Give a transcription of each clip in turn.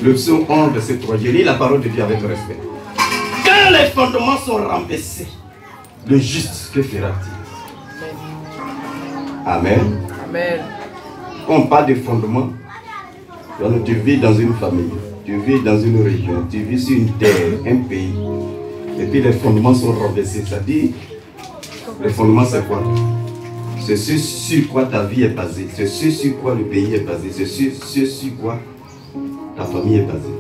Le psaume 11, verset 3. Je lis la parole de Dieu avec respect. Quand les fondements sont renversés, le juste, que fera-t-il? Amen. Amen. Quand on parle de fondements, tu vis dans une famille, tu vis dans une région, tu vis sur une terre, un pays, et puis les fondements sont renversés. Ça dit, les fondements c'est quoi? C'est ce sur quoi ta vie est basée, c'est ce sur quoi le pays est basé, c'est ce sur quoi ta famille est basée.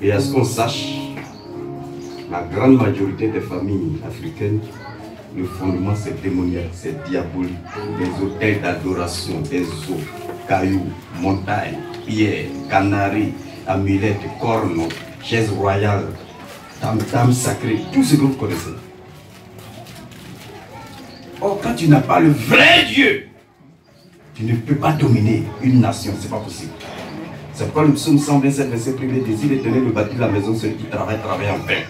Et à ce qu'on sache, la grande majorité des familles africaines, le fondement c'est démoniaque, c'est diabolique. Des hôtels d'adoration, des eaux, cailloux, montagnes, pierres, canaries, amulettes, cornes, chaises royales, tam-tam sacré, tout ce que vous connaissez. Or, quand tu n'as pas le vrai Dieu, tu ne peux pas dominer une nation, c'est pas possible. C'est pourquoi le psaume 127, verset 1 dit, si l'Éternel ne bâtit la maison, celui qui travaille en vain.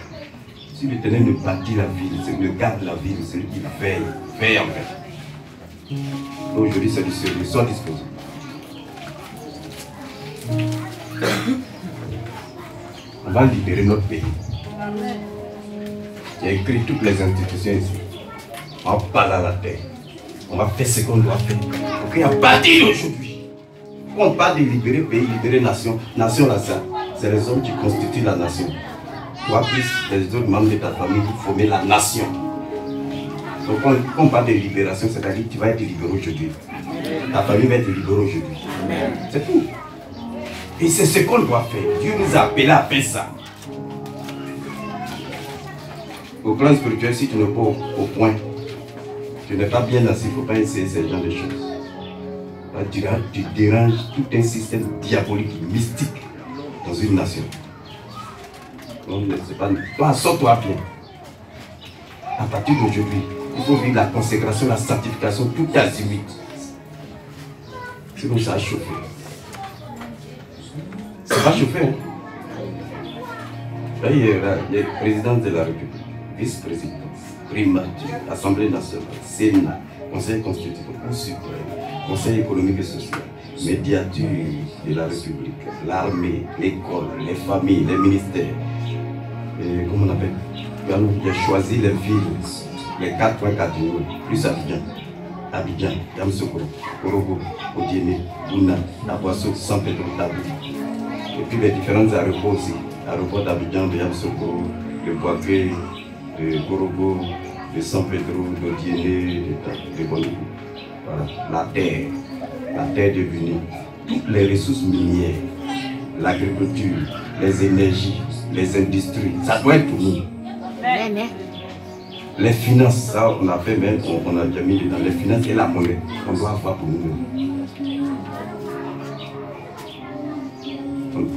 Si l'Éternel ne bâtit la ville, celui qui garde la ville, celui qui veille en vain. Aujourd'hui, c'est du sérieux, sois disposé. On va libérer notre pays. Il y a écrit toutes les institutions ici. On va parler à la terre. On va faire ce qu'on doit faire. Ok, à partir d'aujourd'hui, quand on parle de libérer pays, libérer nation, nation là, c'est les hommes qui constituent la nation. Toi plus les autres membres de ta famille pour former la nation. Donc quand on parle de libération, c'est-à-dire que tu vas être libéré aujourd'hui. Ta famille va être libérée aujourd'hui. C'est tout. Et c'est ce qu'on doit faire. Dieu nous a appelés à faire ça. Au plan spirituel, si tu n'es pas au point, tu n'es pas bien assis, il ne faut pas essayer ce genre de choses. Tu déranges tout un système diabolique, mystique dans une nation. Donc, c'est pas... Toi, sors-toi bien. À partir d'aujourd'hui, il faut vivre la consécration, la sanctification, tout azimut. Sinon, ça a chauffé. Ça va chauffer. Hein? Là, il y a le président de la République, vice-président, primature, Assemblée nationale, Sénat, Conseil constitutionnel, Conseil économique et social, médiature de la République, l'armée, l'école, les familles, les ministères. Et comment on appelle? Il a choisi les villes, les 4 points cardinaux, plus Abidjan, Yamoussoukro, Korogo, Odiéné, Bouna, Aboissou, San Pedro, Tabou. Et puis les différents aéroports aussi, l'aéroport d'Abidjan, de Yamoussoukro, de Boaké, de Korogo, de San Pedro, d'Odiéné, de Bonou. Voilà, la terre de Buni, toutes les ressources minières, l'agriculture, les énergies, les industries, ça doit être pour nous. Les finances, ça on a fait même, on a déjà mis dedans, les finances et la monnaie, on doit avoir pour nous. Donc,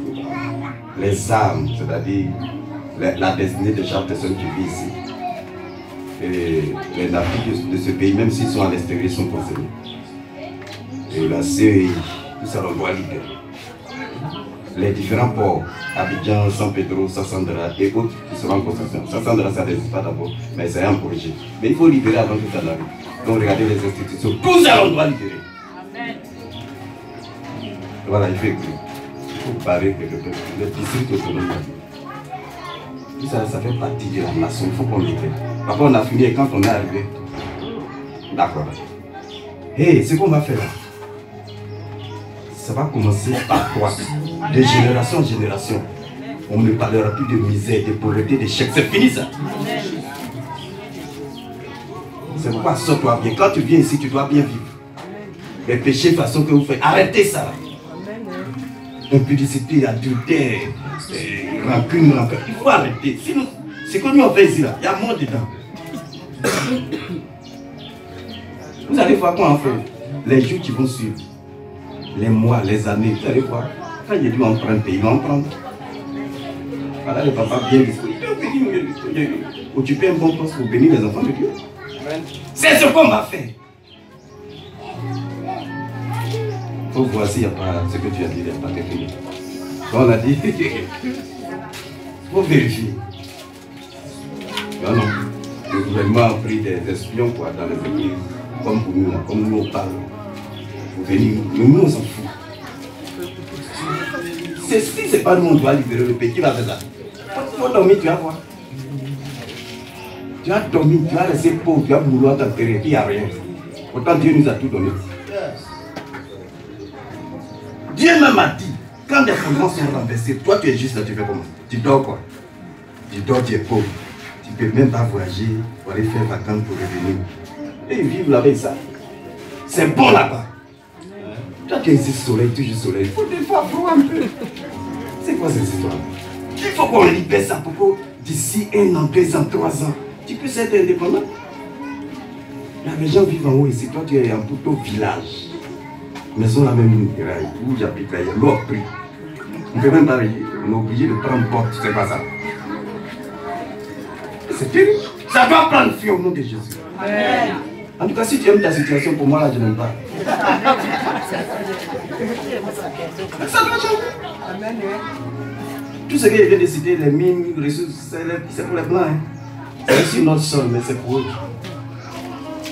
les armes, c'est-à-dire la destinée de chaque personne qui vit ici. Et les navires de ce pays, même s'ils sont à l'extérieur, sont concernés. Et la CEI, tout ça, on doit libérer. Les différents ports, Abidjan, San Pedro, Sassandra et autres qui seront en construction. Sassandra, ça n'existe pas d'abord, mais c'est un projet. Mais il faut libérer avant que ça n'arrive. Donc regardez les institutions, tout ça, on doit libérer. Amen. Voilà, il faut écrire. Il faut barrer le district autonome. Tout ça, ça fait partie de la nation, il faut qu'on libère. Après on a fini et quand on est arrivé, d'accord. Et ce qu'on va faire là, ça va commencer par toi. De génération en génération, on ne parlera plus de misère, de pauvreté, de chèques. C'est fini ça. C'est pourquoi sors-toi bien. Quand tu viens ici, tu dois bien vivre. Les péchés de façon que vous faites, arrêtez ça. Impudicité, adultère, rancune, il faut arrêter. Sinon, c'est comme on fait ici là, il y a mort dedans. Vous allez voir quoi on fait. Les jours qui vont suivre, les mois, les années, vous allez voir. Quand il dit emprunter, il va en prendre. Voilà le papa bien disponible. Occuper un bon poste pour bénir les enfants de Dieu. C'est ce qu'on va faire. Il faut voir s'il n'y a pas ce que tu as dit, il n'y a pas quelque chose. On a dit, il faut vérifier. Non, non. Le gouvernement a pris des espions quoi, dans les églises, comme pour nous, là, comme nous on parle. Pour venir, nous on s'en fout. Si c'est pas nous, on doit libérer le pays. Qui va faire ça? Il faut dormir, tu vas voir. Tu as dormi, tu as resté pauvre, tu as mourir t'enterrer, il n'y a rien. Pourtant Dieu nous a tout donné. Dieu même a dit, quand les fondements sont renversés, toi tu es juste là, tu fais comment? Tu dors quoi? Tu dors, tu es pauvre. Tu ne peux même pas voyager pour aller faire vacances pour revenir. Et vivre là avec ça. C'est bon là-bas. Toi tu es ici soleil, toujours soleil. Il faut des fois voir un peu. C'est quoi cette histoire? Il faut qu'on libère ça pour que d'ici 1 an, 2 ans, 3 ans, tu puisses être indépendant. Là, les gens vivent en haut ici. Toi, tu es en plutôt village. Maison la même où j'habite là, il y a l'eau a pris. On ne peut même pas payer. On est obligé de prendre porte, c'est pas ça. C'est terrible. Ça doit prendre fin au nom de Jésus. Amen. En tout cas, si tu aimes ta situation, pour moi, là, je n'aime pas. Ça doit changer. Amen. Tout ce que je viens de citer, les mines, les ressources, c'est pour les blancs. Hein. C'est sur notre sol, mais c'est pour eux.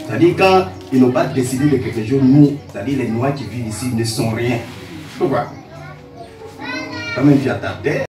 C'est-à-dire, quand ils n'ont pas décidé de quelque chose, nous, c'est-à-dire les Noirs qui vivent ici, ne sont rien. Pourquoi? Quand même, tu as ta terre.